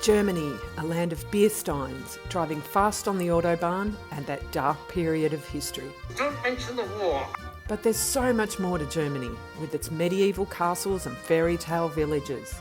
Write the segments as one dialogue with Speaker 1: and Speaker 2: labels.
Speaker 1: Germany, a land of beer steins, driving fast on the Autobahn and that dark period of history.
Speaker 2: Don't mention the war.
Speaker 1: But there's so much more to Germany, with its medieval castles and fairy tale villages.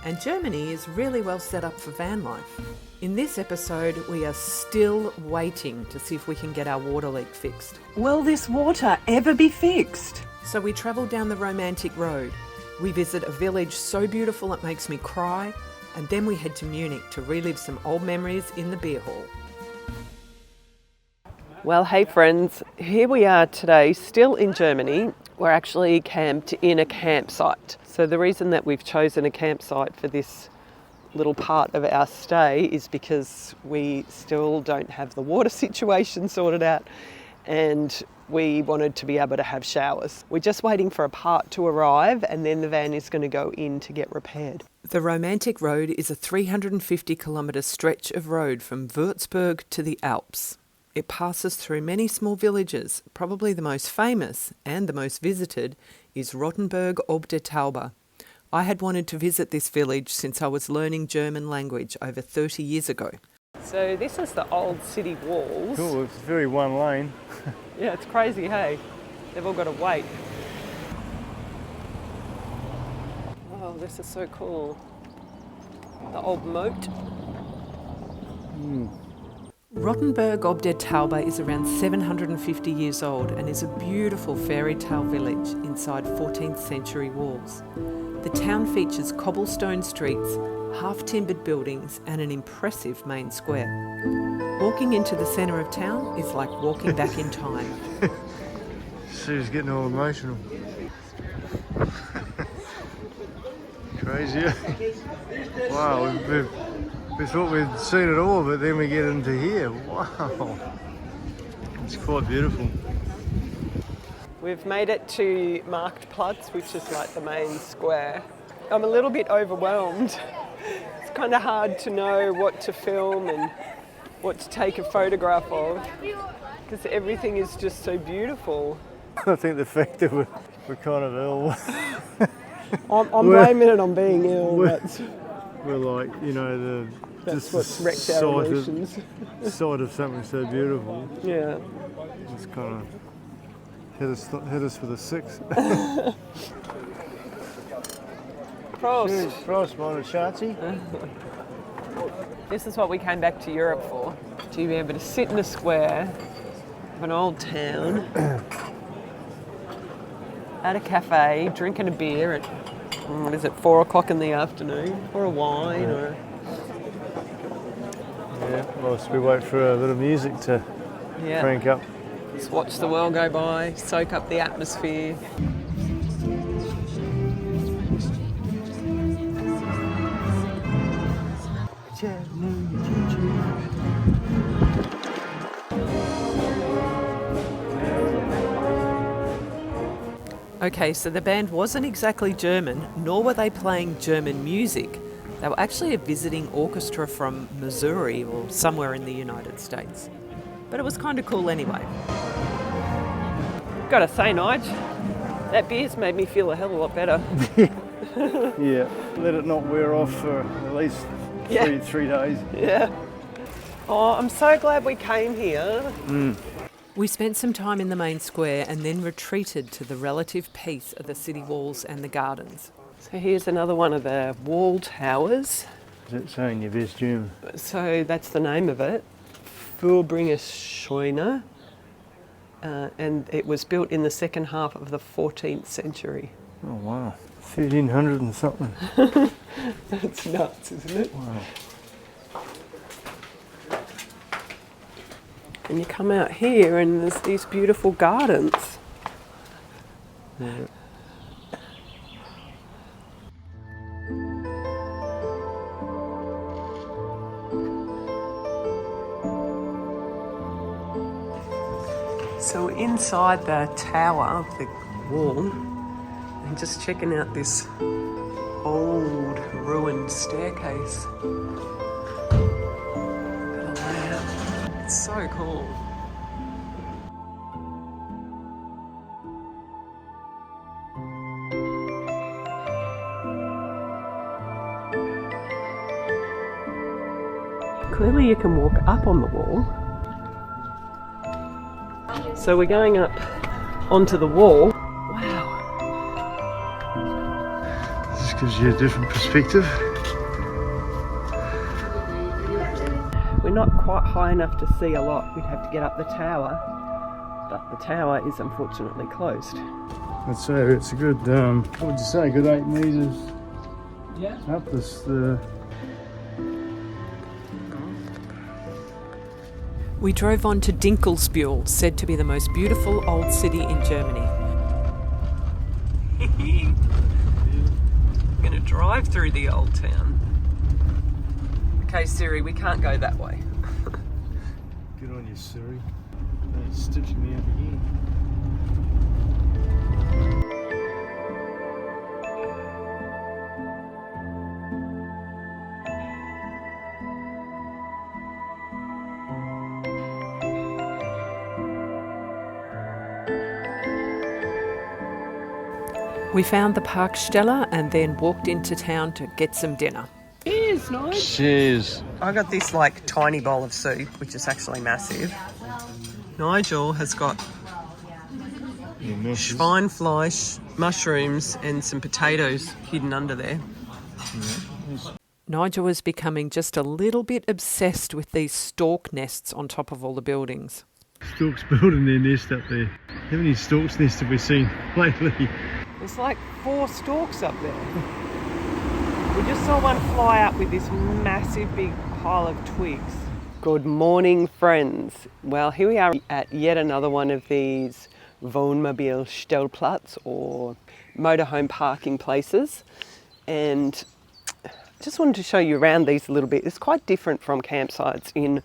Speaker 1: And Germany is really well set up for van life. In this episode, we are still waiting to see if we can get our water leak fixed.
Speaker 3: Will this water ever be fixed?
Speaker 1: So we travel down the romantic road. We visit a village so beautiful it makes me cry, and then we head to Munich to relive some old memories in the beer hall.
Speaker 4: Well, hey friends, here we are today, still in Germany. We're actually camped in a campsite. So the reason that we've chosen a campsite for this little part of our stay is because we still don't have the water situation sorted out and we wanted to be able to have showers. We're just waiting for a part to arrive and then the van is going to go in to get repaired.
Speaker 1: The Romantic Road is a 350 kilometre stretch of road from Würzburg to the Alps. It passes through many small villages. Probably the most famous and the most visited is Rothenburg ob der Tauber. I had wanted to visit this village since I was learning German language over 30 years ago.
Speaker 4: So this is the old city walls.
Speaker 5: Cool, it's very one lane.
Speaker 4: Yeah, it's crazy, hey? They've all got to wait. Oh, this is so cool. The old moat.
Speaker 1: Rothenburg ob der Tauber is around 750 years old and is a beautiful fairy tale village inside 14th century walls. The town features cobblestone streets, half-timbered buildings and an impressive main square. Walking into the centre of town is like walking back in time.
Speaker 5: Sue's getting all emotional. Crazy, eh? Wow, we thought we'd seen it all, but then we get into here. Wow, it's quite beautiful.
Speaker 4: We've made it to Marktplatz, which is like the main square. I'm a little bit overwhelmed. It's kind of hard to know what to film and what to take a photograph of because everything is just so beautiful.
Speaker 5: I think the fact that we're kind of ill.
Speaker 4: I'm blaming it on being ill.
Speaker 5: We're like, you know,
Speaker 4: That's
Speaker 5: just
Speaker 4: what's
Speaker 5: the
Speaker 4: wrecked our emotions.
Speaker 5: sight of something so beautiful.
Speaker 4: Yeah.
Speaker 5: It's kind of hit us with a 6.
Speaker 4: Prost.
Speaker 5: Prost, meine Schatzi.
Speaker 4: This is what we came back to Europe for. To be able to sit in a square of an old town at a cafe, drinking a beer at, what is it, 4 o'clock in the afternoon, or a wine, or...
Speaker 5: Yeah, whilst we wait for a bit of music to crank up.
Speaker 4: Just watch the world go by, soak up the atmosphere.
Speaker 1: Okay, so the band wasn't exactly German, nor were they playing German music. They were actually a visiting orchestra from Missouri or somewhere in the United States. But it was kind of cool anyway.
Speaker 4: Gotta say, Nige, that beer's made me feel a hell of a lot better.
Speaker 5: Yeah, let it not wear off for at least three days.
Speaker 4: Yeah. Oh, I'm so glad we came here.
Speaker 1: We spent some time in the main square and then retreated to the relative peace of the city walls and the gardens.
Speaker 4: So here's another one of the wall towers.
Speaker 5: Is it saying your best German?
Speaker 4: So that's the name of it, Scheune, and it was built in the second half of the 14th century.
Speaker 5: Oh wow, 1300 and something.
Speaker 4: That's nuts, isn't it?
Speaker 5: Wow.
Speaker 4: And you come out here and there's these beautiful gardens.
Speaker 5: Yeah.
Speaker 4: So inside the tower, the wall, and just checking out this old ruined staircase. Look at the layout. It's so cool. Clearly you can walk up on the wall. So we're going up onto the wall. Wow.
Speaker 5: This gives you a different perspective.
Speaker 4: We're not quite high enough to see a lot. We'd have to get up the tower, but the tower is unfortunately closed.
Speaker 5: I'd say it's a good, what would you say, good 8 metres up this.
Speaker 1: We drove on to Dinkelsbühl, said to be the most beautiful old city in Germany.
Speaker 4: I'm going to drive through the old town. Okay, Siri, we can't go that way.
Speaker 5: Good on you, Siri. It's stitching me up again.
Speaker 1: We found the Parkstelle and then walked into town to get some dinner.
Speaker 4: Cheers, Nigel.
Speaker 5: Cheers.
Speaker 4: I got this like tiny bowl of soup, which is actually massive. Nigel has got Schweinfleisch, mushrooms and some potatoes hidden under there.
Speaker 1: Nigel was becoming just a little bit obsessed with these stork nests on top of all the buildings.
Speaker 5: Storks building their nest up there. How many storks nests have we seen lately?
Speaker 4: There's like 4 storks up there. We just saw one fly up with this massive big pile of twigs. Good morning, friends. Well, here we are at yet another one of these Wohnmobilstellplatz or motorhome parking places. And I just wanted to show you around these a little bit. It's quite different from campsites in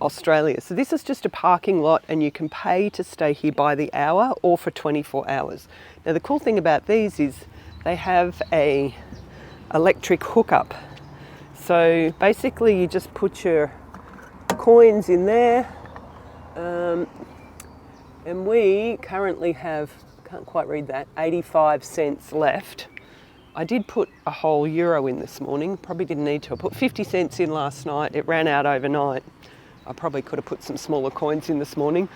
Speaker 4: Australia. So this is just a parking lot and you can pay to stay here by the hour or for 24 hours. Now the cool thing about these is they have a electric hookup. So basically you just put your coins in there and we currently have, can't quite read that, 85 cents left. I did put a whole euro in this morning, probably didn't need to. I put 50 cents in last night, it ran out overnight. I probably could have put some smaller coins in this morning.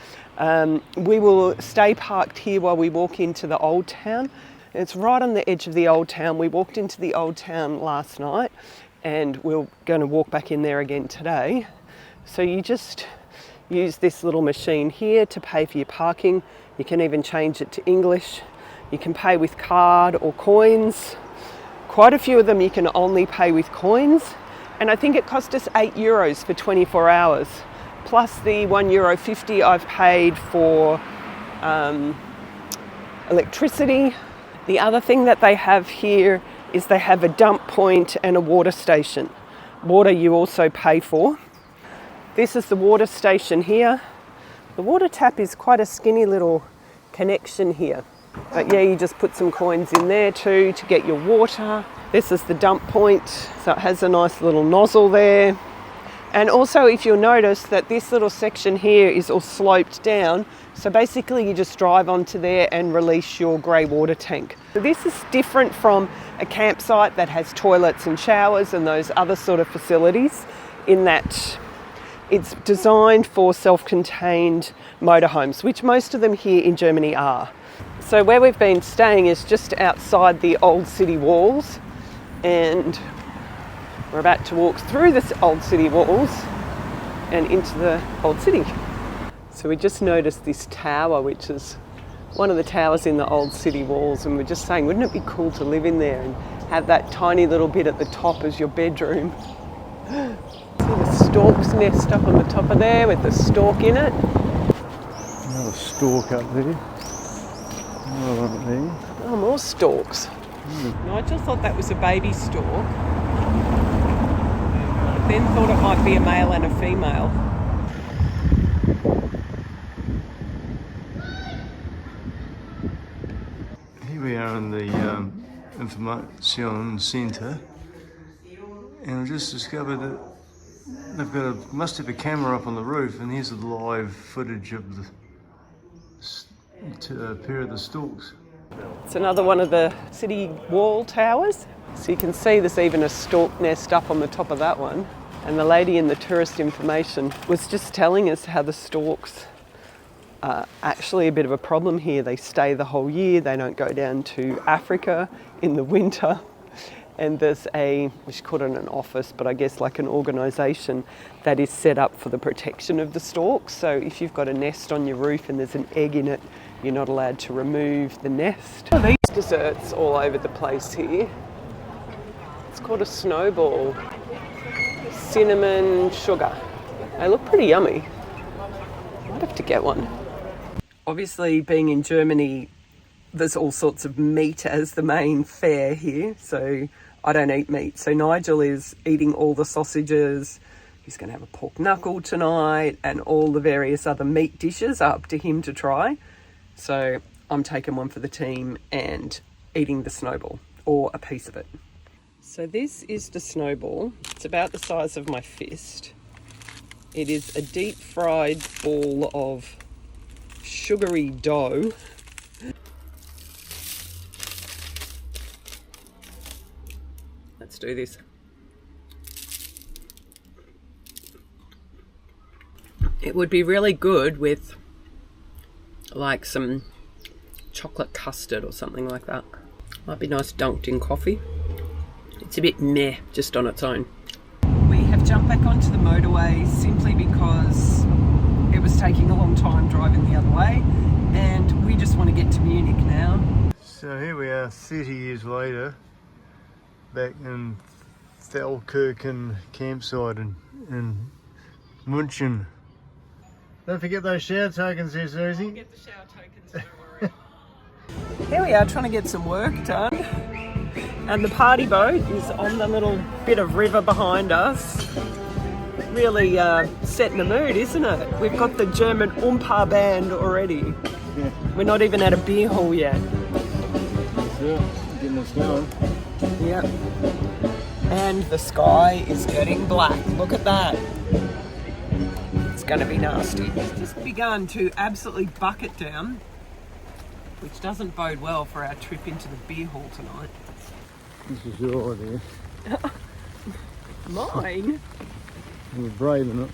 Speaker 4: We will stay parked here while we walk into the old town. It's right on the edge of the old town. We walked into the old town last night and we're going to walk back in there again today. So you just use this little machine here to pay for your parking. You can even change it to English. You can pay with card or coins. Quite a few of them you can only pay with coins. And I think it cost us €8 for 24 hours, plus the €1.50 I've paid for electricity. The other thing that they have here is they have a dump point and a water station. Water you also pay for. This is the water station here. The water tap is quite a skinny little connection here. But yeah, you just put some coins in there too to get your water. This is the dump point, so it has a nice little nozzle there. And also if you'll notice that this little section here is all sloped down, so basically you just drive onto there and release your grey water tank. So this is different from a campsite that has toilets and showers and those other sort of facilities, in that it's designed for self-contained motorhomes, which most of them here in Germany are. So where we've been staying is just outside the old city walls, and we're about to walk through the old city walls and into the old city. So we just noticed this tower, which is one of the towers in the old city walls, and we're just saying, wouldn't it be cool to live in there and have that tiny little bit at the top as your bedroom? See the stork's nest up on the top of there with the stork in it.
Speaker 5: Another stork up there. Another one up there.
Speaker 4: Oh, more storks. Nigel thought that was a baby stork, then thought it might be a male and a female.
Speaker 5: Here we are in the information centre, and I just discovered that they've got must have a camera up on the roof, and here's the live footage of the pair of the storks.
Speaker 4: It's another one of the city wall towers. So you can see there's even a stork nest up on the top of that one. And the lady in the tourist information was just telling us how the storks are actually a bit of a problem here. They stay the whole year, they don't go down to Africa in the winter. And there's we should call it an office, but I guess like an organisation that is set up for the protection of the storks. So if you've got a nest on your roof and there's an egg in it, you're not allowed to remove the nest. Oh, these desserts all over the place here. It's called a snowball. Cinnamon sugar. They look pretty yummy. Might have to get one. Obviously, being in Germany, there's all sorts of meat as the main fare here. So I don't eat meat. So Nigel is eating all the sausages. He's going to have a pork knuckle tonight, and all the various other meat dishes are up to him to try. So I'm taking one for the team and eating the snowball, or a piece of it. So this is the snowball. It's about the size of my fist. It is a deep fried ball of sugary dough. Let's do this. It would be really good with like some chocolate custard or something like that. Might be nice dunked in coffee. It's a bit meh just on its own. We have jumped back onto the motorway simply because it was taking a long time driving the other way, and we just want to get to Munich now.
Speaker 5: So here we are 30 years later, back in Thalkirchen campsite in Munich. Don't forget those shower tokens there, Susie.
Speaker 4: Get the shower tokens, don't worry. Here we are trying to get some work done. And the party boat is on the little bit of river behind us. Really setting the mood, isn't it? We've got the German Oompa band already.
Speaker 5: Yeah.
Speaker 4: We're not even at a beer hall yet.
Speaker 5: Yeah, getting us going.
Speaker 4: Yep. And the sky is getting black. Look at that. It's going to be nasty. It's just begun to absolutely bucket down, which doesn't bode well for our trip into the beer hall tonight.
Speaker 5: This is your idea.
Speaker 4: Mine?
Speaker 5: We're braving it.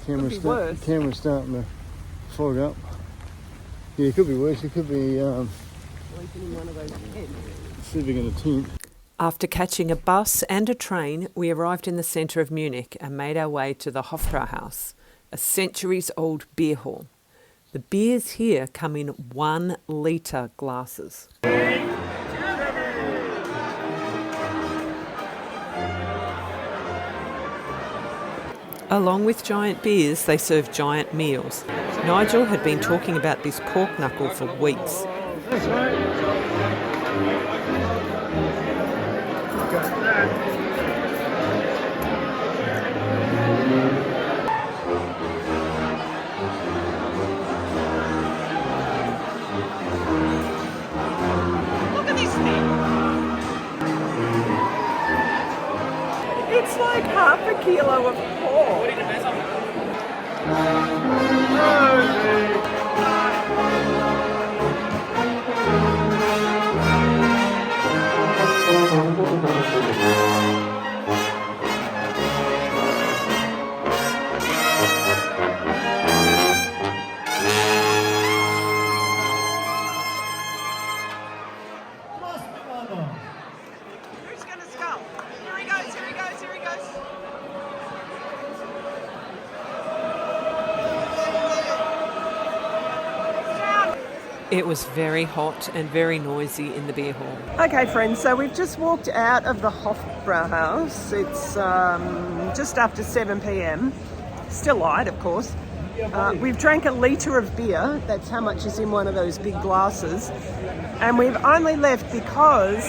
Speaker 5: Camera's starting to fog up. Yeah, it could be worse. It could be
Speaker 4: Sleeping in one of those tents.
Speaker 5: sleeping in a tent.
Speaker 1: After catching a bus and a train, we arrived in the centre of Munich and made our way to the Hofbrauhaus, a centuries-old beer hall. The beers here come in 1 litre glasses. Along with giant beers, they serve giant meals. Nigel had been talking about this pork knuckle for weeks.
Speaker 5: That's right.
Speaker 4: Look at this thing. It's like half a kilo of pork. Who's going to scull? Here he goes, here he goes, here he goes.
Speaker 1: It was very hot and very noisy in the beer hall.
Speaker 4: Okay, friends, so we've just walked out of the Hofbrauhaus. It's just after 7 p.m. Still light, of course. We've drank a litre of beer. That's how much is in one of those big glasses. And we've only left because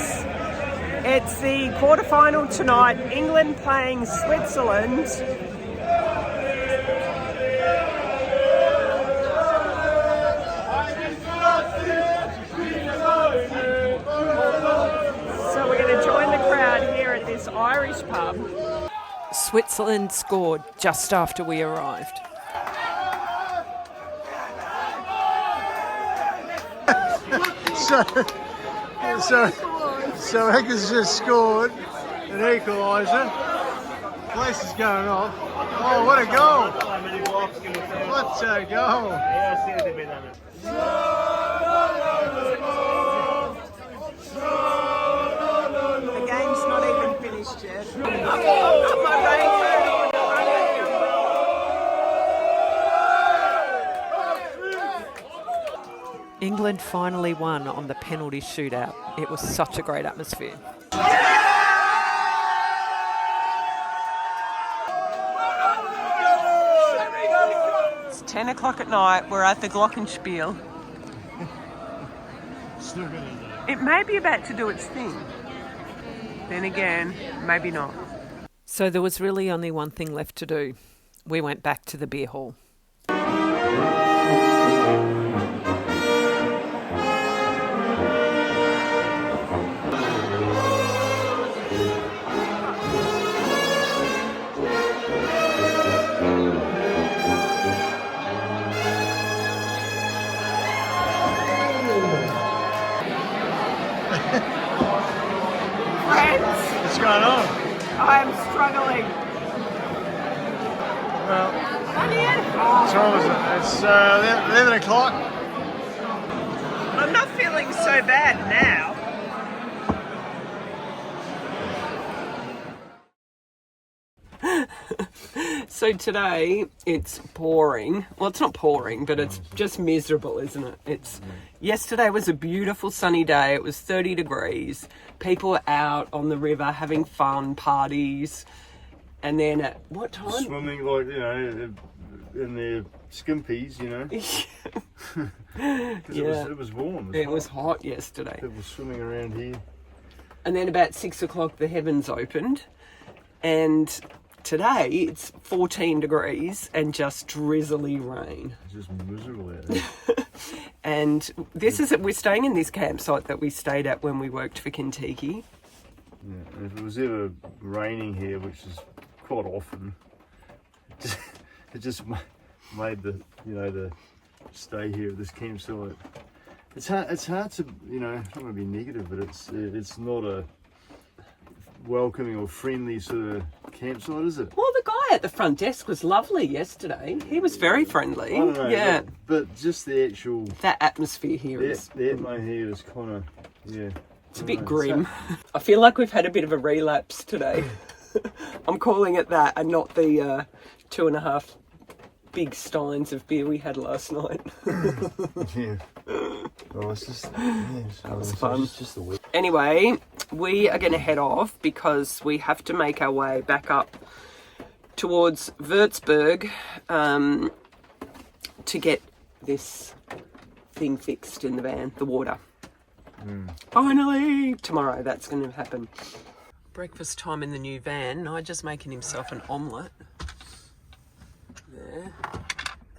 Speaker 4: it's the quarterfinal tonight. England playing Switzerland. So we're going to join the crowd here at this Irish pub.
Speaker 1: Switzerland scored just after we arrived.
Speaker 5: So Eccles just scored an equaliser. place is going off. Oh, what a goal! What a goal!
Speaker 3: The game's not even finished yet.
Speaker 1: England finally won on the penalty shootout. It was such a great atmosphere.
Speaker 4: It's 10 o'clock at night. We're at the Glockenspiel. It may be about to do its thing. Then again, maybe not.
Speaker 1: So there was really only one thing left to do. We went back to the beer hall.
Speaker 5: What's going on?
Speaker 4: I'm struggling.
Speaker 5: Well, what's wrong with it? It's 11 o'clock.
Speaker 4: I'm not feeling so bad now. So today it's pouring. Well, it's not pouring, but it's just miserable, isn't it? Yesterday was a beautiful sunny day. It was 30 degrees. People were out on the river having fun, parties. And then at what time?
Speaker 5: Swimming, like, you know, in their skimpies, you know.
Speaker 4: Yeah.
Speaker 5: It was warm.
Speaker 4: It was hot yesterday.
Speaker 5: People swimming around here.
Speaker 4: And then about 6 o'clock, the heavens opened. And today it's 14 degrees and just drizzly rain.
Speaker 5: It's just miserable out there.
Speaker 4: And we're staying in this campsite that we stayed at when we worked for Kentucky.
Speaker 5: Yeah, and if it was ever raining here, which is quite often, it just made the stay here at this campsite. It's hard to, you know, I don't want to be negative, but it's not a welcoming or friendly sort of campsite, is it?
Speaker 4: Well, the guy at the front desk was lovely yesterday. He was very friendly.
Speaker 5: I don't know,
Speaker 4: yeah.
Speaker 5: But just the actual...
Speaker 4: That atmosphere here is...
Speaker 5: The atmosphere here is kind of, yeah.
Speaker 4: It's a bit grim. I feel like we've had a bit of a relapse today. I'm calling it that and not the 2.5 big steins of beer we had last night.
Speaker 5: Yeah. Oh, it's just... Yeah,
Speaker 4: that was fun.
Speaker 5: It's just the week.
Speaker 4: Anyway, we are going to head off because we have to make our way back up towards Würzburg to get this thing fixed in the van, the water. Finally! Tomorrow that's going to happen. Breakfast time in the new van. Nigel's making himself an omelette. There.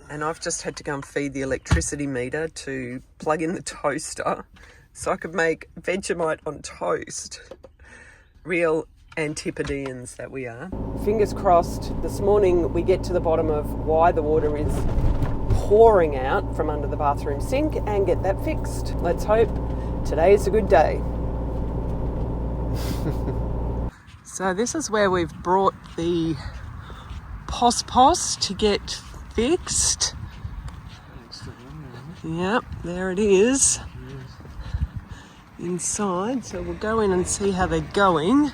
Speaker 4: And I've just had to go and feed the electricity meter to plug in the toaster so I could make Vegemite on toast. Real Antipodeans that we are. Fingers crossed, this morning we get to the bottom of why the water is pouring out from under the bathroom sink and get that fixed. Let's hope today is a good day. So this is where we've brought the pos to get fixed. Yep, there it is. Inside, so we'll go in and see how they're going.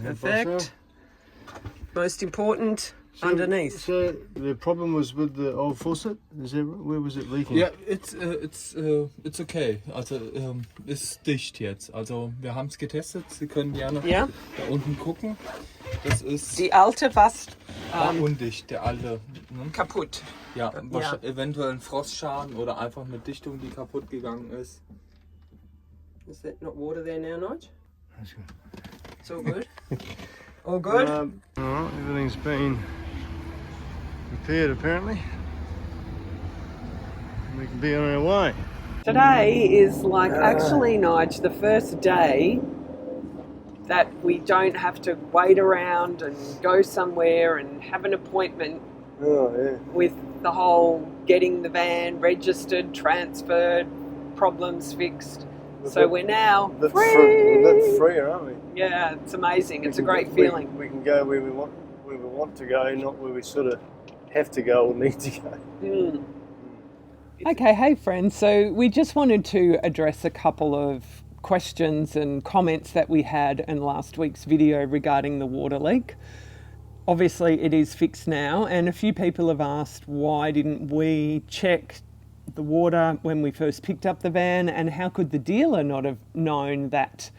Speaker 4: Perfect. Most important, underneath.
Speaker 5: So the problem was with the old faucet. Where was it leaking?
Speaker 2: Ja, it's okay. Also ist dicht jetzt. Also wir haben es getestet. Sie können gerne
Speaker 4: Ja.
Speaker 2: da unten gucken. Das ist
Speaker 4: Die alte war
Speaker 2: undicht, der alte. Ne?
Speaker 4: kaputt.
Speaker 2: Ja, eventuell ein Frostschaden oder einfach eine Dichtung, die kaputt gegangen ist.
Speaker 4: Is there not water there now, Nige?
Speaker 5: That's good.
Speaker 4: It's all good? All good?
Speaker 5: Alright, everything's been repaired apparently. We can be on our way.
Speaker 4: Today is like actually, Nige, the first day that we don't have to wait around and go somewhere and have an appointment with the whole getting the van registered, transferred, problems fixed. So we're now
Speaker 5: a bit
Speaker 4: free.
Speaker 5: we're a bit freer, aren't we?
Speaker 4: Yeah, it's amazing. It's a great feeling.
Speaker 5: We can go where we want to go, not where we sort of have to go or need to go.
Speaker 1: Okay, hey friends, so we just wanted to address a couple of questions and comments that we had in last week's video regarding the water leak. Obviously it is fixed now, and a few people have asked why didn't we check the water when we first picked up the van, and how could the dealer not have known that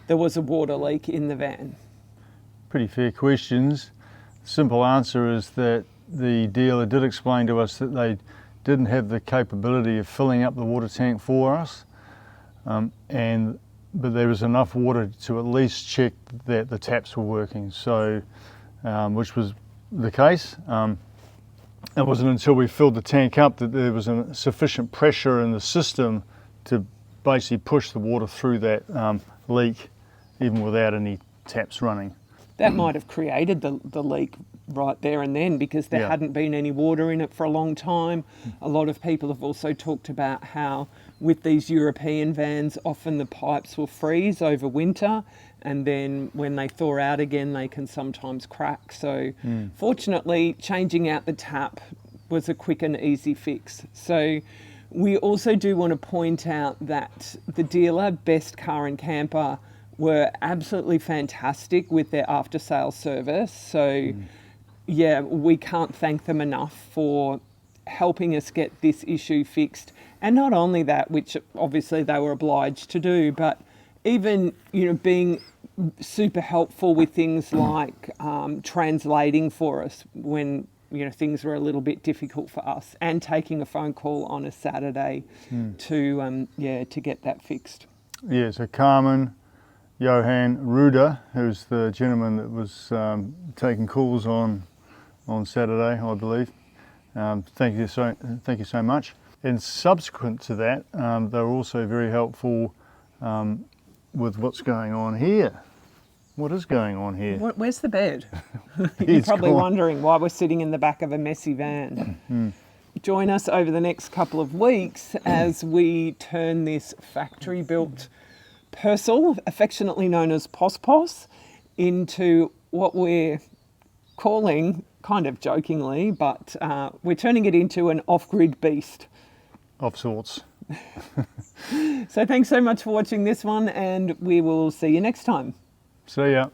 Speaker 1: there was a water leak in the van?
Speaker 6: Pretty fair questions. Simple answer is that the dealer did explain to us that they didn't have the capability of filling up the water tank for us, but there was enough water to at least check that the taps were working, so which was the case. It wasn't until we filled the tank up that there was sufficient pressure in the system to basically push the water through that leak, even without any taps running.
Speaker 1: That might have created the leak right there and then, because there hadn't been any water in it for a long time. A lot of people have also talked about how with these European vans, often the pipes will freeze over winter, and then when they thaw out again, they can sometimes crack. So fortunately, changing out the tap was a quick and easy fix. So we also do want to point out that the dealer, Best Car and Camper, were absolutely fantastic with their after sales service. So yeah, we can't thank them enough for helping us get this issue fixed. And not only that, which obviously they were obliged to do, but even, you know, being super helpful with things like translating for us when, you know, things were a little bit difficult for us, and taking a phone call on a Saturday to get that fixed.
Speaker 6: Yeah, so Carmen, Johan, Ruda, who's the gentleman that was taking calls on Saturday, I believe. Thank you so much. And subsequent to that, they were also very helpful with what's going on here. What is going on here?
Speaker 1: Where's the bed? You're probably wondering why we're sitting in the back of a messy van. Join us over the next couple of weeks as we turn this factory-built Purcell, affectionately known as Pos, into what we're calling, kind of jokingly, but we're turning it into an off-grid beast.
Speaker 6: Of sorts.
Speaker 1: So thanks so much for watching this one, and we will see you next time.
Speaker 6: See ya.